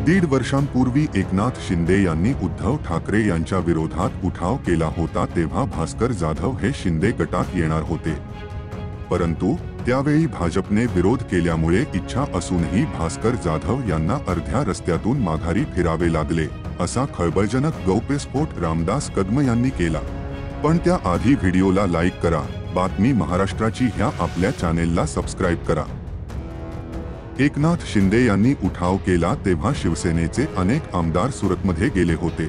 दीड वर्षांपूर्वी एकनाथ शिंदे यांनी उद्धव ठाकरे यांच्या विरोधात उठाव केला होता तेव्हा भास्कर जाधव हे शिंदे गटात येणार होते, परंतु त्यावेळी भाजपने विरोध केल्यामुळे इच्छा असूनही भास्कर जाधव यांना अर्ध्या रस्त्यातून माघारी फिरावे लागले, असा खळबळजनक गौप्यस्फोट रामदास कदम यांनी केला। पण त्याआधी व्हिडिओला लाईक करा, बातमी महाराष्ट्राची ह्या आपल्या चॅनेलला सबस्क्राईब करा। एकनाथ शिंदे यांनी उठाव केला तेव्हा शिवसेनेचे अनेक आमदार सुरतमध्ये गेले होते।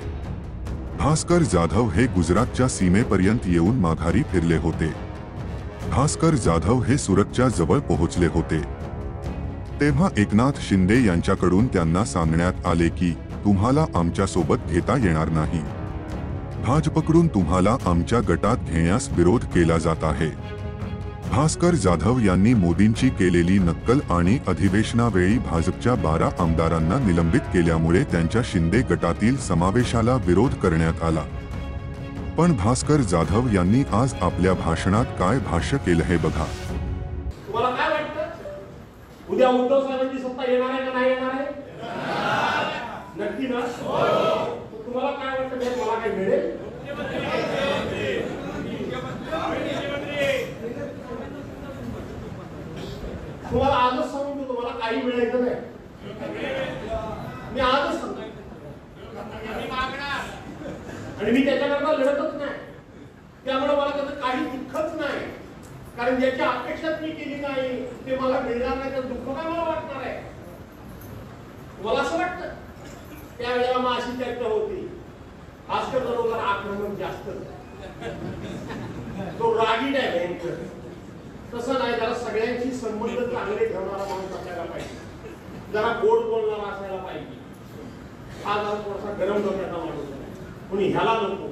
भास्कर जाधव हे गुजरातच्या सीमेपर्यंत येऊन माघारी फिरले होते। भास्कर जाधव हे सुरतच्या जवळ पोहोचले होते तेव्हा एकनाथ शिंदे यांच्याकडून त्यांना सांगण्यात आले की तुम्हाला आमच्या सोबत घेता येणार नाही, भाजपकडून तुम्हाला आमच्या गटात घेण्यास विरोध केला जात आहे। भास्कर जाधव यांनी मोदींची केलेली नक्कल आणि अधिवेशनावेळी भाजपच्या 12 आमदारांना निलंबित केल्यामुळे त्यांच्या शिंदे गटातील समावेशाला विरोध करण्यात आला। पण भास्कर जाधव यांनी आज आपल्या भाषणात काय भाष्य केलं हे बघा। तुम्हाला काय वाटतं, उद्या उद्धव साहेबांची सत्ता येणार आहे का नाही येणार आहे? नक्की ना? तुम्हाला काय वाटतं, मला काय मिळेल? तुम्हाला आजच सांगून देतो, मला काही मिळायचं नाही, मी आजच सांगतो आणि मी त्याच्याकरता लढतच नाही, त्यामुळे मला त्याचं काही दुःखच नाही, कारण ज्याची अपेक्षा मी केली नाही ते मला मिळणार नाही, तर दुःख काय मला वाटणार आहे? मला असं वाटतं त्यावेळेला मग अशी चर्चा होती, भास्कर जाधवला आक्रमण जास्त, तो रागीट आहे भयंकर, तसं नाही, जरा सगळ्यांशी संबंध चांगले ठेवणारा माणूस असायला पाहिजे, जरा गोड बोलणारा असायला पाहिजे, हा जरा थोडासा गरम डोक्याचा माणूस आहे, कोणी ह्याला नको,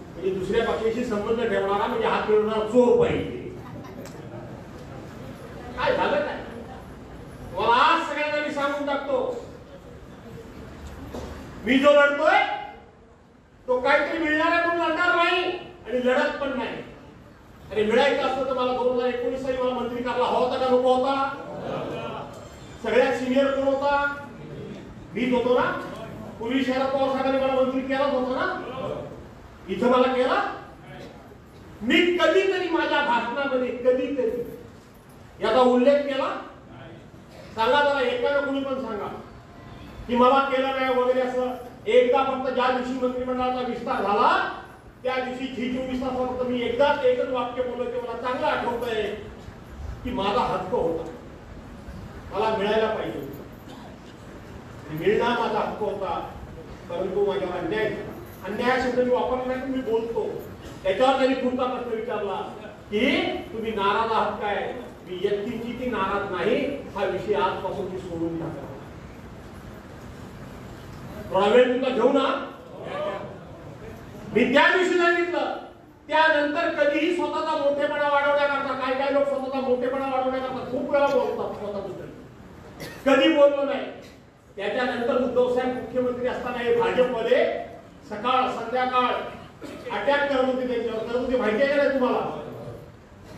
म्हणजे दुसऱ्या पक्षाशी संबंध ठेवणारा म्हणजे हात मिळवणारा चोर पाहिजे। काय झालं काय, मला आज सगळ्यांना मी सांगून टाकतो, मी जो लढतोय तो काहीतरी मिळणार आहे म्हणून लढणार नाही आणि लढत पण नाही। अरे मिळायचं असतं तर मला 2019 साली मला मंत्री करायला हवा होता का नको होता? सगळ्यात सिनियर कोण होता? मीच होतो ना। पूर्वी शरद पवार साहेबांनी मला मंत्री केलाच होता ना, इथं मला केला। मी कधीतरी माझ्या भाषणामध्ये कधीतरी याचा उल्लेख केला? सांगा जरा, एकानं कुणी पण सांगा की मला केलं नाही वगैरे असं। एकदा फक्त ज्या दिवशी मंत्रिमंडळाचा विस्तार झाला त्या दिवशी G24 तासात मी एकच वाक्य बोललो ते मला चांगलं आठवतंय की माझा हक्क होता, मला मिळायला पाहिजे, मिळणं माझा हक्क होता, परंतु माझ्यावर अन्याय झाला। अन्याय शब्द मी वापरला नाही, मी बोलतो त्याच्यावर त्यांनी पुढचा प्रश्न विचारला की तुम्ही नाराज आहात काय? मी व्यक्तीची ती नाराज नाही, हा विषय आजपासून मी सोडून टाकला, थोडा वेळ तुमचा घेऊ ना। मी त्या दिवशी सांगितलं, त्यानंतर कधीही स्वतःचा मोठेपणा वाढवण्याकरता काय लोक स्वतःचा मोठेपणा वाढवण्याकरता खूप वेळा बोलतात, स्वतःबद्दल कधी बोललो नाही। त्याच्यानंतर उद्धव साहेब मुख्यमंत्री असताना हे भाजपमध्ये सकाळ संध्याकाळ अटॅक करत होते, त्यांच्यावर करत होते, माहिती आहे का नाही तुम्हाला?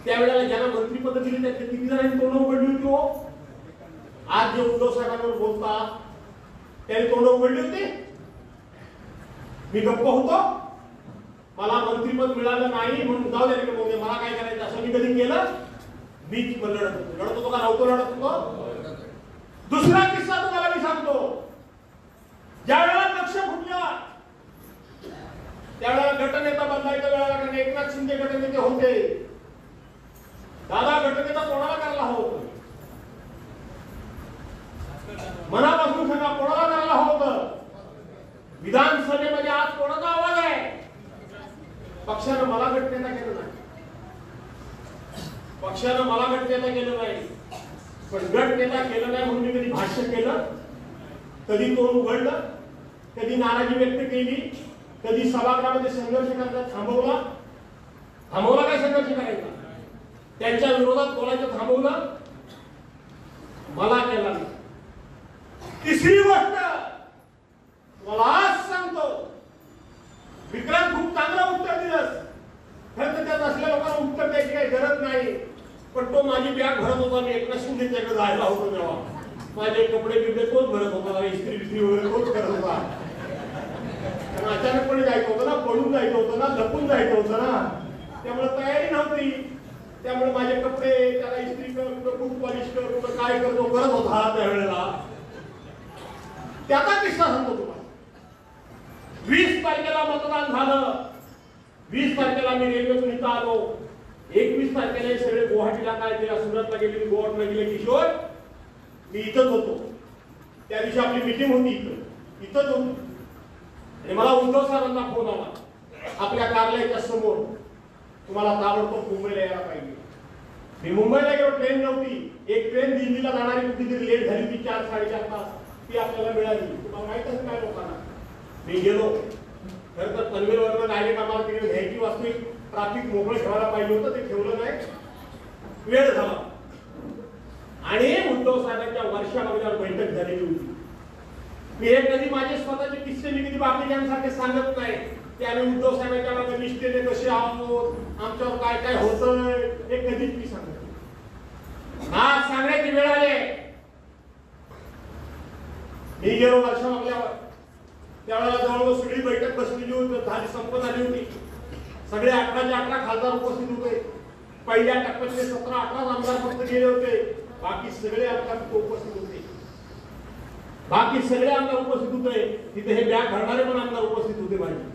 त्यावेळेला ज्यांना मंत्रीपद दिली त्याचे किती जणांनी तोंड उघडली होती हो? आज जे उद्धव साहेबांवर बोलतात त्यांनी तोंड उघडली होती? मी गप्प होतो, मला मंत्रीपद मिळालं नाही म्हणून जाऊ दे रे बोलले, मला काय करायचं असं मी कधी केलं? मीच लढत होतो का नव्हतो लढत होतो? दुसरा किस्सा तुम्हाला मी सांगतो, ज्या वेळेला पक्ष फुटला त्यावेळेला गटनेता बदलायच्या वेळेला एकनाथ शिंदे गटनेते होते, दादा गटनेता कोणाला करायला हवं होतं? मनापासून सांगा, कोणाला करायला हवं होतं? विधानसभेमध्ये आज कोणाचा आवाज आहे? पक्षानं मला गटनेता केलं नाही, पक्षानं मला गटनेता केलं नाही, पण गटनेता केलं नाही म्हणून मी कधी भाष्य केलं, कधी तोंड उघडलं, कधी नाराजी व्यक्त केली, कधी सभागृहामध्ये संघर्ष करायचा थांबवला काय संघर्ष करायचा? त्यांच्या विरोधात बोलायचं थांबवलं, मला केला नाही। तिसरी गोष्ट मला आज सांगतो, विक्रांत खूप चांगलं उत्तर दिलंस, खरं तर त्यात असल्या लोकांना उत्तर द्यायची काही गरज नाही, पण तो माझी बॅग भरत होता, मी एकनाथ शिंदेच्याकडे जायला होतो तेव्हा माझे कपडे बिबडे तोच भरत होता, इस्त्री बिस्त्री वगैरे तोच करत होता. कारण अचानकपणे जायचं होतं ना, पळून जायचं होतं ना, लपून जायचं होतं ना, त्यामुळे तयारी नव्हती. त्यामुळे माझे कपडे त्याला इस्त्री कर, कुठं बूट पॉलिश कर, कुठं काय करतो करत होता त्यावेळेला. त्याचा किस्सा सांगतो तुम्हाला. 20 तारखेला मतदान झालं. 20 तारखेला मी रेल्वेतून इथं आलो. 21 तारखेला सगळे गुवाहाटीला काय गेला, सुरतला गेले, गोवाला गेले. किशोर मी इथंच होतो. त्या दिवशी आपली मीटिंग होती इथंच होतो. आणि मला उद्धव साहेबांचा फोन आला, आपल्या कार्यालयाच्या समोर तुम्हाला ताबडतोब मुंबईला यायला पाहिजे. मी मुंबईला गेलो, ट्रेन नव्हती. एक ट्रेन दिल्लीला जाणारी कुठेतरी लेट झाली होती, 4-4.5 तास. ती आपल्याला मिळाली. तुम्हाला माहित असेल काय लोकांना. मी गेलो. खरं तर पनवेलवरून डायरेक्ट आम्हाला तिकडे घ्यायची वास्तविक ट्रॅफिक मोकळं ठेवायला पाहिजे होतं, ते ठेवलं नाही. वेळ झाला आणि उद्धव साहेबांच्या वर्षाबद्दल बैठक झालेली होती. मी हे कधी माझे स्वतःचे किस्से मी कधी बाकीच्यांसारखे सांगत नाही. की आम्ही उद्धव साहेबांच्या मागे निष्ठेने कसे आहोत, आमच्यावर काय काय होतंय, हे कधीच मी सांगत नाही. आज सांगण्याची वेळ आली. मी गेलो वर्षा मागल्यावर. त्यावेळेला जवळजवळ सगळी बैठक बसलेली होती, झाली संपत आली होती. सगळे 18चे 18 खासदार उपस्थित होते. पहिल्या टप्प्यातले 17-18 आमदार फक्त गेले होते. बाकी सगळे आमदार उपस्थित होते. बाकी सगळे आमदार उपस्थित होते. तिथे हे बॅग भरणारे पण आमदार उपस्थित होते. माझे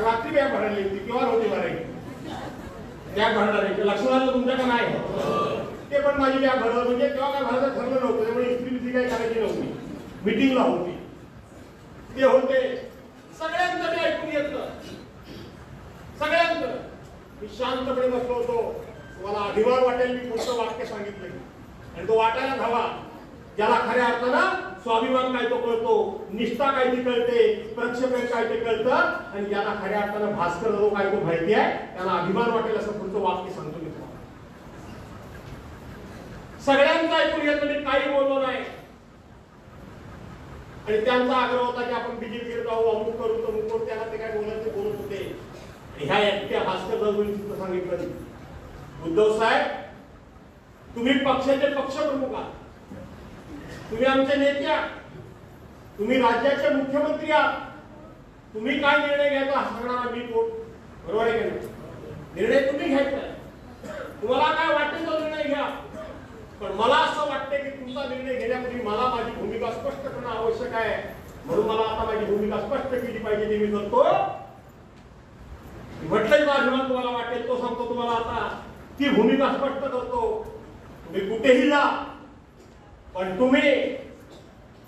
रात्री बॅग भरायला होती किंवा होते भरायची बॅग भरणारे. लक्षात तुमच्याकडे नाही, ते पण माझी बॅग भरलं. म्हणजे तेव्हा काय भरायचं ठरलं नव्हतं, त्यामुळे इस्त्री काय करायची नव्हती. मिटिंगला होती, ते होते. सगळ्यांचं मी ऐकून घेतलं, सगळ्यांचं. मी शांतपणे बसलो होतो. तुम्हाला अभिमान वाटेल मी पुढचं वाक्य सांगितलं, आणि तो वाटायला हवा. ज्याला खऱ्या अर्थानं स्वाभिमान काय तो कळतो, निष्ठा काय ती कळते, प्रक्षेपण काय ते कळतं, आणि ज्याला खऱ्या अर्थानं भास्कर जो काय तो माहिती आहे, त्याला अभिमान वाटेल असं पुढचं वाक्य सांगतो मी तुम्हाला. सगळ्यांचं ऐकून घेतलं, मी काही बोललो नाही. आणि त्यांचा आग्रह होता की आपण बीजेपीकडे जाऊ, अमुक करू तमुक करू. त्याला ते काय बोलत ते बोलत होते. आणि ह्या एकट्या भास्कर जाऊन सांगितलं, उद्धव साहेब तुम्ही पक्षाचे पक्षप्रमुख आहात, तुम्ही आमचे नेते आहात, तुम्ही राज्याचे मुख्यमंत्री आहात. तुम्ही काय निर्णय घ्यायचा सांगणारा मी कोण, बरोबर आहे का नाही? निर्णय तुम्ही घ्यायचा. तुम्हाला काय वाटेल तो निर्णय घ्या. पण मला असं वाटतं की तुमचा निर्णय घेण्यापूर्वी मला माझी भूमिका स्पष्ट करणं आवश्यक आहे. म्हणून मला आता माझी भूमिका स्पष्ट केली पाहिजे. ते मी करतो. म्हटलंय माझं तुम्हाला वाटेल तो सांगतो तुम्हाला. आता ती भूमिका स्पष्ट करतो. तुम्ही कुठेही जा, पण तुम्ही,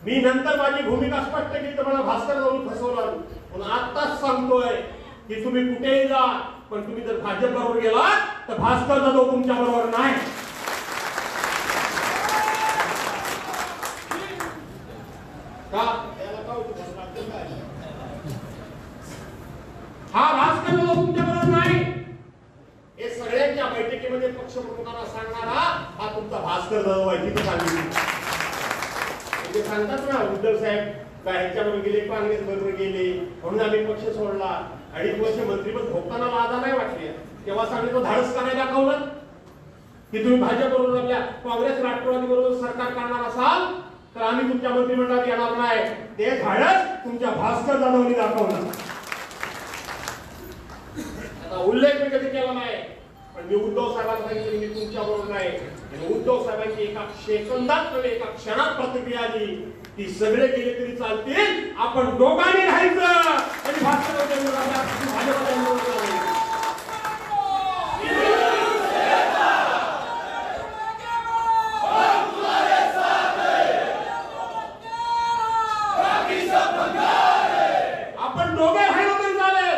मी नंतर माझी भूमिका स्पष्ट केली तर मला भास्कर जाऊन फसवलं. म्हणून आत्ताच सांगतोय की तुम्ही कुठेही जा, पण तुम्ही जर भाजप बरोबर गेला तर भास्कर जाधव तुमच्या बरोबर नाही. हा भास्कर जाधव तुमच्या बरोबर नाही. हे सगळ्यांच्या बैठकीमध्ये पक्षप्रमुखांना सांगणारा हा तुमचा भास्कर जाधव आहे. तिथे सांगितलं ते सांगतात ना, उद्धव साहेब ह्याच्याबरोबर गेले, काँग्रेस बरोबर गेले, म्हणून आम्ही पक्ष सोडला. 2.5 वर्ष मंत्रीपद भोगताना लाजा नाही वाटली. तेव्हा सांगितलं धाडस का नाही दाखवलं की तुम्ही भाजप बरोबर आपल्या काँग्रेस राष्ट्रवादी बरोबर सरकार करणार असाल तर आम्ही तुमच्या मंत्रिमंडळात येणार नाही. ते धाडस तुमच्या भास्कर जाधवनी दाखवलं. आता उल्लेख मी कधी केला नाही, पण मी उद्धव साहेबांना सांगितलं मी तुमच्या बरोबर नाही. आणि उद्धव साहेबांची एका सेकंदात नव्हे एका क्षणात प्रतिक्रिया आली की सगळे गेले तरी चालतील, आपण दोघांनी राहायचं. आणि भास्कर आपण दोघे राहिलो तरी चालेल.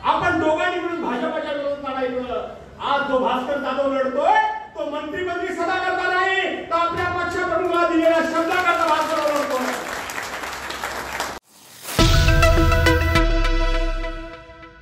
आपण दोघांनी मिळून भाजपच्या विरोधात लढायचं. आज जो भास्कर जाधव लढतोय तो मंत्रिमंत्री सदा करता